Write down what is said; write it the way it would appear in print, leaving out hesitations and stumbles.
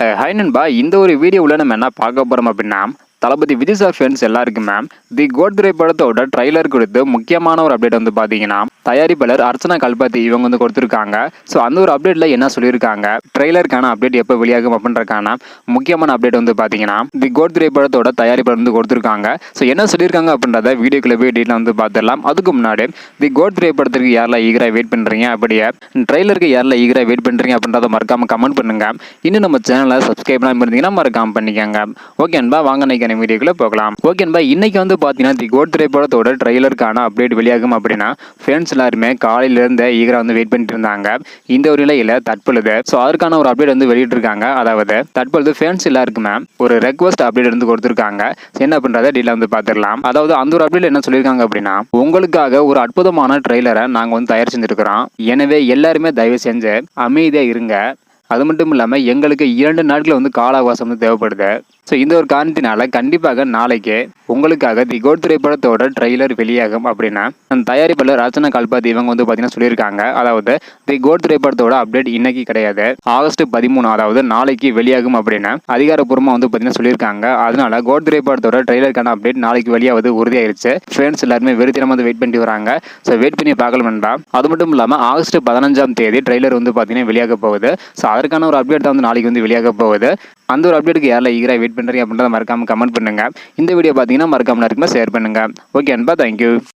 Hi நண்பா, இந்த ஒரு வீடியோவில் நம்ம என்ன பார்க்க போகிறோம் அப்படின்னா, தளபதி விஜய் சார் ஃபேன்ஸ் எல்லாருக்குமே தி கோட் திரைப்படத்தோட ட்ரைலர் கொடுத்து முக்கியமான ஒரு அப்டேட் வந்து பார்த்தீங்கன்னா, தயாரிப்பாளர் அர்ச்சனா கல்பாத்தி இவங்க வந்து கொடுத்துருக்காங்க. ஸோ அந்த ஒரு அப்டேட்டில் என்ன சொல்லியிருக்காங்க, ட்ரெய்லருக்கான அப்டேட் எப்போ வெளியாகும் அப்படின்றக்கான முக்கியமான அப்டேட் வந்து பார்த்தீங்கன்னா, தி கோட் திரைப்படத்தோட தயாரிப்பாளர் வந்து கொடுத்துருக்காங்க. ஸோ என்ன சொல்லியிருக்காங்க அப்படின்றத வீடியோக்குள்ளே போய் டீட்டெயில் வந்து பார்த்துடலாம். அதுக்கு முன்னாடி தி கோட் திரைப்படத்திற்கு யாரெல்லாம் ஈகராக வெயிட் பண்ணுறீங்க, அப்படியே ட்ரெய்லருக்கு யாரெல்லாம் ஈகராக வெயிட் பண்ணுறீங்க அப்படின்றத மறக்காமல் கமெண்ட் பண்ணுங்கள். இன்னும் நம்ம சேனலை சப்ஸ்கிரைப் பண்ணாமல் இருந்தீங்கன்னா மறக்காமல் பண்ணிக்கோங்க. ஓகே அன்பா, வாங்க இன்னைக்கு வீடியோக்குள்ள போகலாம். ஓகே அன்பா, இன்னைக்கு வந்து பார்த்தீங்கன்னா தி கோட் திரைப்படத்தோட ட்ரெய்லருக்கான அப்டேட் வெளியாகும் அப்படின்னா ஃபேன்ஸ் எல்லாருமே காலையிலேருந்து ஈகராக வந்து வெயிட் பண்ணிட்டு இருந்தாங்க. இந்த ஒரு நிலையில் தற்பொழுது அதற்கான ஒரு அப்டேட் வந்து வெளியிட்டிருக்காங்க. அதாவது தற்பொழுது ஃபேன்ஸ் எல்லாருக்குமே ஒரு ரெக்வஸ்ட் அப்டேட் வந்து கொடுத்துருக்காங்க. என்ன பண்ணுறதை டீட்டெயில் வந்து பார்த்துடலாம். அதாவது அந்த ஒரு அப்டேட் என்ன சொல்லியிருக்காங்க அப்படின்னா, உங்களுக்காக ஒரு அற்புதமான ட்ரெய்லரை நாங்கள் வந்து தயார் செஞ்சுருக்கிறோம். எனவே எல்லாருமே தயவு செஞ்சு அமைதியாக இருங்க. அது மட்டும் இல்லாமல் எங்களுக்கு 2 நாட்கள் வந்து கால அவகாசம் வந்து தேவைப்படுது. ஸோ இந்த ஒரு காரணத்தினால கண்டிப்பாக நாளைக்கு உங்களுக்காக தி கோட் திரைப்படத்தோட ட்ரெய்லர் வெளியாகும் அப்படின்னா தயாரிப்பாளர் அர்ச்சனா கல்பாத்தி இவங்க வந்து பார்த்தீங்கன்னா சொல்லியிருக்காங்க. அதாவது தி கோட் திரைப்படத்தோட அப்டேட் இன்னைக்கு கிடையாது, ஆகஸ்ட் 13 அதாவது நாளைக்கு வெளியாகும் அப்படின்னு அதிகாரப்பூர்வமாக வந்து பார்த்தீங்கன்னா சொல்லியிருக்காங்க. அதனால கோட் திரைப்படத்தோட ட்ரெய்லருக்கான அப்டேட் நாளைக்கு வெளியாவது உறுதியாயிருச்சு. ஃப்ரெண்ட்ஸ் எல்லாருமே வெறித்தனமாக வந்து வெயிட் பண்ணிட்டு வராங்க. ஸோ வெயிட் பண்ணி பார்க்கலாம்டா. அது மட்டும் இல்லாமல் ஆகஸ்ட் 15ஆம் தேதி ட்ரெய்லர் வந்து பார்த்தீங்கன்னா வெளியாக போகுது. ஸோ அதற்கான ஒரு அப்டேட் தான் வந்து நாளைக்கு வந்து வெளியாக போகுது. அந்த ஒரு அப்டேட்டுக்கு யாரில் ஈகராக வெயிட் பண்ணுறீங்க அப்படின்றத மறக்காமல் கமெண்ட் பண்ணுங்கள். இந்த வீடியோ பார்த்தீங்கன்னா மறக்காமல் இருக்குமா ஷேர் பண்ணுங்கள். ஓகே அன்பா, தேங்க்யூ.